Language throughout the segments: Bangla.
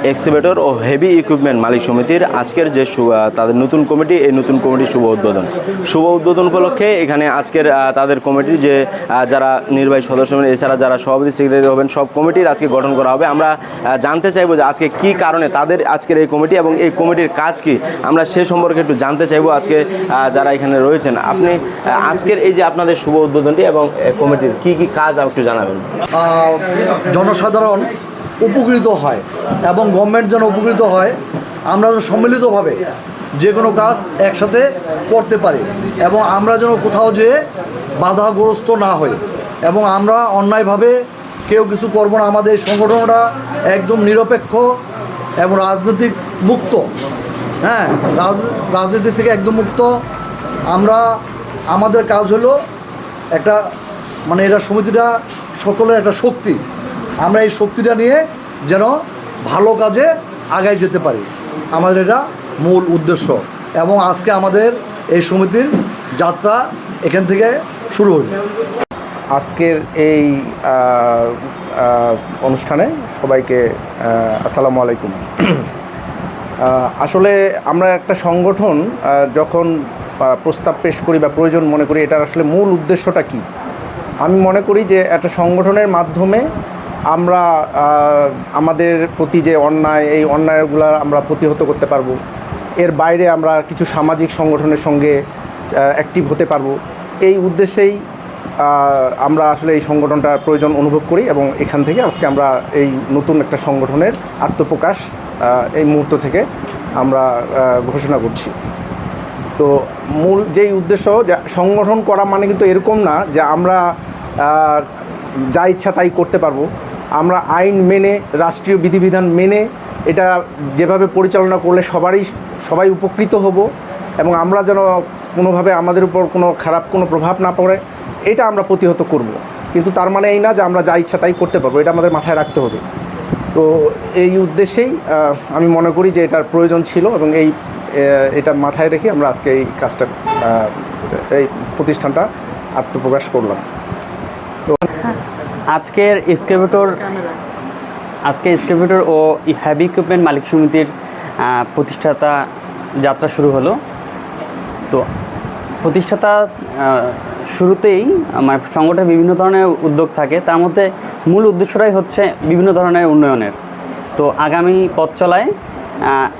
এক্সকাভেটর ও হেভি ইকুইপমেন্ট মালিক সমিতির আজকের যে তাদের নতুন কমিটি, এই নতুন কমিটির শুভ উদ্বোধন উপলক্ষে এখানে আজকের তাদের কমিটির যে যারা নির্বাহী সদস্য হবেন, এছাড়া যারা সভাপতি সেক্রেটারি হবেন, সব কমিটির আজকে গঠন করা হবে। আমরা জানতে চাইবো যে আজকে কি কারণে তাদের আজকের এই কমিটি এবং এই কমিটির কাজ কি, আমরা সে সম্পর্কে একটু জানতে চাইবো আজকে যারা এখানে রয়েছেন। আপনি আজকের এই যে আপনাদের শুভ উদ্বোধনটি এবং কমিটির কি কি কাজ একটু জানাবেন। জনসাধারণ উপকৃত হয় এবং গভর্নমেন্ট যেন উপকৃত হয়, আমরা যেন সম্মিলিতভাবে যে কোনো কাজ একসাথে করতে পারি এবং আমরা যেন কোথাও যেয়ে বাধাগ্রস্ত না হই এবং আমরা অন্যায়ভাবে কেউ কিছু করবো না। আমাদের এই সংগঠনটা একদম নিরপেক্ষ এবং রাজনৈতিক মুক্ত, হ্যাঁ, রাজনীতি থেকে একদম মুক্ত। আমরা আমাদের কাজ হলো একটা এটা সমিতিটা সকলের একটা শক্তি, আমরা এই শক্তিটা নিয়ে যেন ভালো কাজে আগায় যেতে পারি, আমাদের এটা মূল উদ্দেশ্য। এবং আজকে আমাদের এই সমিতির যাত্রা এখান থেকে শুরু হল। আজকের এই অনুষ্ঠানে সবাইকে আসসালামু আলাইকুম। আসলে আমরা একটা সংগঠন যখন প্রস্তাব পেশ করি বা প্রয়োজন মনে করি, এটার আসলে মূল উদ্দেশ্যটা কি? আমি মনে করি যে একটা সংগঠনের মাধ্যমে আমরা আমাদের প্রতি যে অন্যায়, এই অন্যায়গুলো আমরা প্রতিহত করতে পারবো। এর বাইরে আমরা কিছু সামাজিক সংগঠনের সঙ্গে অ্যাক্টিভ হতে পারবো। এই উদ্দেশ্যেই আমরা আসলে এই সংগঠনটার প্রয়োজন অনুভব করি এবং এখান থেকে আজকে আমরা এই নতুন একটা সংগঠনের আত্মপ্রকাশ এই মুহূর্ত থেকে আমরা ঘোষণা করছি। তো মূল যেই উদ্দেশ্য, যে সংগঠন করা মানে কিন্তু এরকম না যে আমরা যা ইচ্ছা তাই করতে পারবো। আমরা আইন মেনে, রাষ্ট্রীয় বিধিবিধান মেনে এটা যেভাবে পরিচালনা করলে সবাই উপকৃত হব এবং আমরা যেন কোনোভাবে আমাদের উপর কোনো খারাপ কোনো প্রভাব না পড়ে, এটা আমরা প্রতিহত করব। কিন্তু তার মানে এই না যে আমরা যা ইচ্ছা তাই করতে পারবো, এটা আমাদের মাথায় রাখতে হবে। তো এই উদ্দেশ্যেই আমি মনে করি যে এটার প্রয়োজন ছিল এবং এটা মাথায় রেখে আমরা আজকে এই কাজটা, এই প্রতিষ্ঠানটা আত্মপ্রকাশ করলাম। তো আজকের এক্সকাভেটর ও হেভি ইকুইপমেন্ট মালিক সমিতির প্রতিষ্ঠাতা যাত্রা শুরু হলো। তো প্রতিষ্ঠাতা শুরুতেই সংগঠনের বিভিন্ন ধরনের উদ্যোগ থাকে, তার মধ্যে মূল উদ্দেশ্যটাই হচ্ছে বিভিন্ন ধরনের উন্নয়নের। তো আগামী পথ চলায়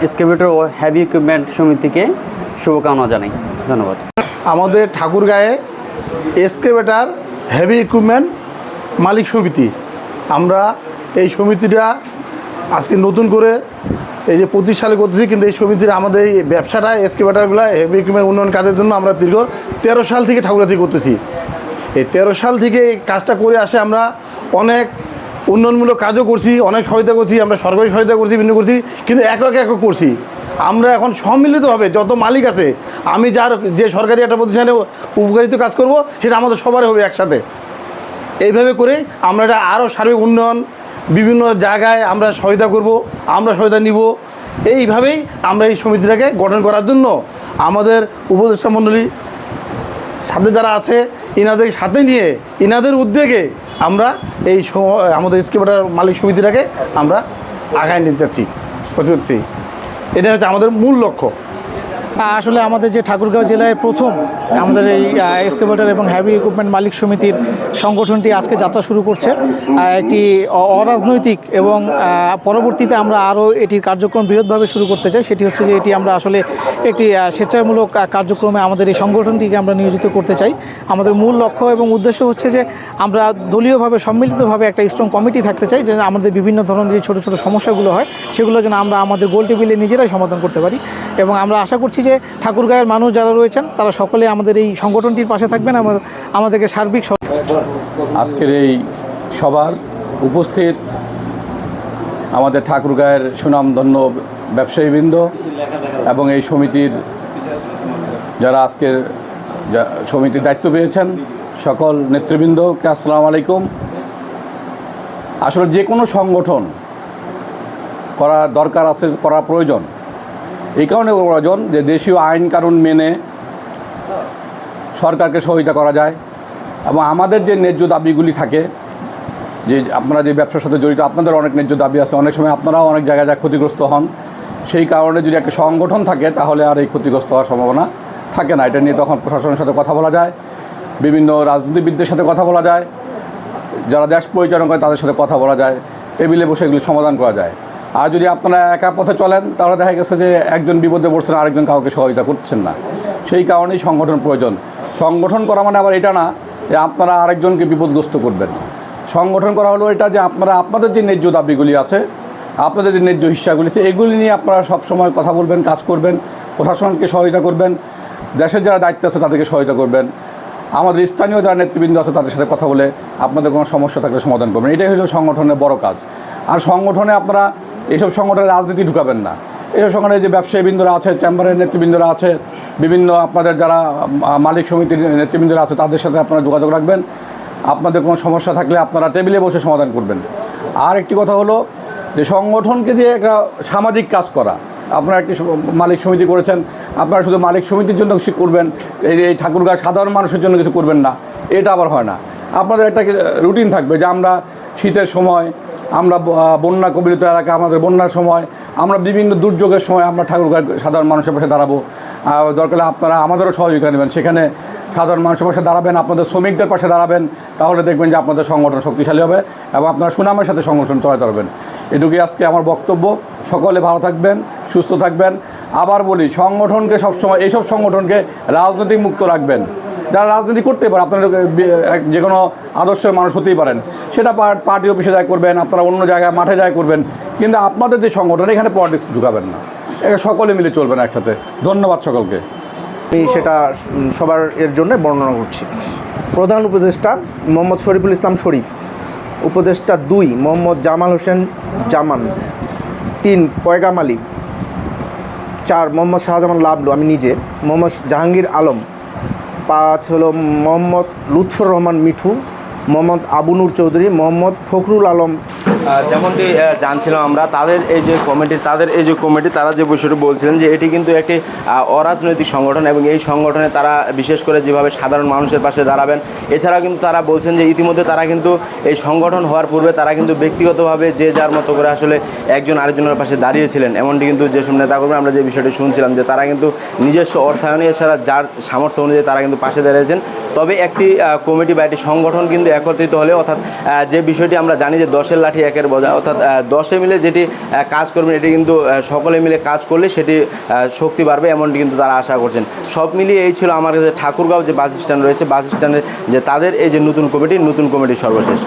এক্সকাভেটর ও হেভি ইকুইপমেন্ট সমিতিকে শুভকামনা জানাই। ধন্যবাদ। আমাদের ঠাকুরগাঁয়ে এক্সকাভেটর হেভি ইকুইপমেন্ট মালিক সমিতি, আমরা এই সমিতিটা আজকে নতুন করে এই যে 25 সালে করতেছি, কিন্তু এই সমিতির আমাদের এই ব্যবসাটা এক্সকাভেটরগুলো হেভি ইকুইপমেন্ট উন্নয়ন কাজের জন্য আমরা দীর্ঘ 13 সাল থেকে ঠাকুরগাঁতে করতেছি। এই 13 সাল থেকে এই কাজটা করে আসে আমরা অনেক উন্নয়নমূলক কাজও করছি, অনেক সহায়তা করছি, আমরা সরকারি সহায়তা করছি, বিভিন্ন করছি, কিন্তু একক করছি। আমরা এখন সম্মিলিতভাবে যত মালিক আছে, আমি যে সরকারি একটা প্রতিষ্ঠানে উপকারিত কাজ করব, সেটা আমাদের সবারই হবে একসাথে। এইভাবে করে আমরা এটা আরও সার্বিক উন্নয়ন, বিভিন্ন জায়গায় আমরা সহায়তা করব, আমরা সহায়তা নিব। এইভাবেই আমরা এই সমিতিটাকে গঠন করার জন্য আমাদের উপদেষ্টা মণ্ডলী সাথে যারা আছে, ইনাদের সাথে নিয়ে ইনাদের উদ্যোগে আমরা এই আমাদের এক্সকাভেটর মালিক সমিতিটাকে আমরা আগায় নিতে চাচ্ছি। এটা হচ্ছে আমাদের মূল লক্ষ্য। আসলে আমাদের যে ঠাকুরগাঁও জেলায় প্রথম আমাদের এই এক্সকাভেটর এবং হেভি ইকুইপমেন্ট মালিক সমিতির সংগঠনটি আজকে যাত্রা শুরু করছে একটি অরাজনৈতিক এবং পরবর্তীতে আমরা আরও এটির কার্যক্রম বৃহৎভাবে শুরু করতে চাই। সেটি হচ্ছে যে এটি আমরা আসলে একটি স্বেচ্ছামূলক কার্যক্রমে আমাদের এই সংগঠনটিকে আমরা নিয়োজিত করতে চাই। আমাদের মূল লক্ষ্য এবং উদ্দেশ্য হচ্ছে যে আমরা দলীয়ভাবে সম্মিলিতভাবে একটা স্ট্রং কমিটি থাকতে চাই, যে আমাদের বিভিন্ন ধরনের যে ছোটো ছোটো সমস্যাগুলো হয় সেগুলো যেন আমরা আমাদের গোল টেবিলে নিজেরাই সমাধান করতে পারি। এবং আমরা আশা করছি যে ঠাকুরগাঁয়ের মানুষ যারা রয়েছেন তারা সকলে আমাদের এই সংগঠনটির পাশে থাকবেন, আমাদেরকে সার্বিক। আজকের এই সভার উপস্থিত আমাদের ঠাকুরগাঁয়ের সুনামধন্য ব্যবসায়ীবৃন্দ এবং এই সমিতির যারা আজকের সমিতির দায়িত্ব পেয়েছেন সকল নেতৃবৃন্দকে আসসালামু আলাইকুম। আসলে যে কোনো সংগঠন করা দরকার আছে, করা প্রয়োজন। এই কারণে প্রয়োজন যে দেশীয় আইন কানুন মেনে সরকারকে সহযোগিতা করা যায় এবং আমাদের যে ন্যায্য দাবিগুলি থাকে যে আপনারা যে ব্যবসার সাথে জড়িত, আপনাদের অনেক ন্যায্য দাবি আছে, অনেক সময় আপনারাও অনেক জায়গায় ক্ষতিগ্রস্ত হন। সেই কারণে যদি একটা সংগঠন থাকে তাহলে আর এই ক্ষতিগ্রস্ত হওয়ার সম্ভাবনা থাকে না। এটা নিয়ে তখন প্রশাসনের সাথে কথা বলা যায়, বিভিন্ন রাজনীতিবিদদের সাথে কথা বলা যায়, যারা দেশ পরিচালনা করে তাদের সাথে কথা বলা যায়, টেবিলে বসে এগুলি সমাধান করা যায়। আর যদি আপনারা একা পথে চলেন তাহলে দেখা গেছে যে একজন বিপদে পড়ছেন, আরেকজন কাউকে সহযোগিতা করছেন না। সেই কারণেই সংগঠন প্রয়োজন। সংগঠন করা মানে আবার এটা না যে আপনারা আরেকজনকে বিপদগ্রস্ত করবেন। সংগঠন করা হলো এটা যে আপনারা আপনাদের যে ন্যায্য দাবিগুলি আছে, আপনাদের যে ন্যায্য হিস্সাগুলি আছে, এগুলি নিয়ে আপনারা সবসময় কথা বলবেন, কাজ করবেন, প্রশাসনকে সহায়তা করবেন, দেশের যারা দায়িত্ব আছে তাদেরকে সহায়তা করবেন, আমাদের স্থানীয় যারা নেতৃবৃন্দ আছে তাদের সাথে কথা বলে আপনাদের কোনো সমস্যা থাকলে সমাধান করবেন। এটাই হলো সংগঠনের বড় কাজ। আর সংগঠনে আপনারা এইসব সংগঠনে রাজনীতি ঢুকাবেন না। এইসব সংগঠনে যে ব্যবসায়ীবৃন্দরা আছে, চেম্বারের নেতৃবৃন্দরা আছে, বিভিন্ন আপনাদের যারা মালিক সমিতির নেতৃবৃন্দরা আছে তাদের সাথে আপনারা যোগাযোগ রাখবেন। আপনাদের কোনো সমস্যা থাকলে আপনারা টেবিলে বসে সমাধান করবেন। আর একটি কথা হলো যে সংগঠনকে দিয়ে একটা সামাজিক কাজ করা। আপনারা একটি মালিক সমিতি করেছেন, আপনারা শুধু মালিক সমিতির জন্য কিছু করবেন, এই ঠাকুরগাঁও সাধারণ মানুষের জন্য কিছু করবেন না, এটা আবার হয় না। আপনাদের একটা রুটিন থাকবে যে আমরা শীতের সময়, আমরা বন্যা কবলিত এলাকা, আমাদের বন্যার সময়, আমরা বিভিন্ন দুর্যোগের সময় আমরা ঠাকুরগাঁও সাধারণ মানুষের পাশে দাঁড়াবো। দরকার আপনারা আমাদেরও সহযোগিতা নেবেন, সেখানে সাধারণ মানুষের পাশে দাঁড়াবেন, আপনাদের শ্রমিকদের পাশে দাঁড়াবেন, তাহলে দেখবেন যে আপনাদের সংগঠন শক্তিশালী হবে এবং আপনারা সুনামের সাথে সংগঠন চালাতে পারবেন। এটুকুই আজকে আমার বক্তব্য। সকলে ভালো থাকবেন, সুস্থ থাকবেন। আবার বলি, সংগঠনকে সবসময়, এইসব সংগঠনকে রাজনৈতিক মুক্ত রাখবেন। যারা রাজনীতি করতে পারে, আপনারা যে কোনো আদর্শের মানুষ হতেই পারেন, সেটা পার্টি অফিসে যায় করবেন, আপনারা অন্য জায়গায় মাঠে যায় করবেন, কিন্তু আপনাদের যে সংগঠন এখানে পলিটিক্স ঢুকাবেন না। এটা সকলে মিলে চলবেন একসাথে। ধন্যবাদ সকলকে। আমি সেটা সবার এর জন্য বর্ণনা করছি। প্রধান উপদেষ্টা মোহাম্মদ শরীফুল ইসলাম শরীফ, উপদেষ্টা 2 মোহাম্মদ জামাল হোসেন জামান, 3 পয়গাম আলী, 4 মোহাম্মদ শাহজামান লাবলু আমি নিজে, মোহাম্মদ জাহাঙ্গীর আলম, 5 হলো মোহাম্মদ লুৎফর রহমান মিঠু, মোহাম্মদ আবু নূর চৌধুরী, মোহাম্মদ ফখরুল আলম। যেমনটি জানছিলাম আমরা, তাদের এই যে কমিটি তারা যে বিষয়টি বলছিলেন যে এটি কিন্তু একটি অরাজনৈতিক সংগঠন এবং এই সংগঠনে তারা বিশেষ করে যেভাবে সাধারণ মানুষের পাশে দাঁড়াবেন। এছাড়াও কিন্তু তারা বলছেন যে ইতিমধ্যে তারা কিন্তু এই সংগঠন হওয়ার পূর্বে তারা কিন্তু ব্যক্তিগতভাবে যে যার মতো করে আসলে একজন আরেকজনের পাশে দাঁড়িয়েছিলেন। এমনটি কিন্তু যেসব নেতাকর্মী আমরা যে বিষয়টি শুনছিলাম যে তারা কিন্তু নিজস্ব অর্থায়নে এছাড়া যার সামর্থ্য অনুযায়ী তারা কিন্তু পাশে দাঁড়িয়েছেন। তবে একটি কমিটি বা একটি সংগঠন কিন্তু একত্রিত হলে, অর্থাৎ যে বিষয়টি আমরা জানি যে 10-এর লাঠি 1-এর বোঝা, অর্থাৎ 10-এ মিলে যেটি কাজ করবেন এটি কিন্তু সকলে মিলে কাজ করলে সেটি শক্তি বাড়বে, এমনটি কিন্তু তারা আশা করছেন। সব মিলিয়ে এই ছিল আমার কাছে ঠাকুরগাঁও যে বাস স্ট্যান্ড রয়েছে, বাস স্ট্যান্ডের যে তাদের এই যে নতুন কমিটির সর্বশেষ।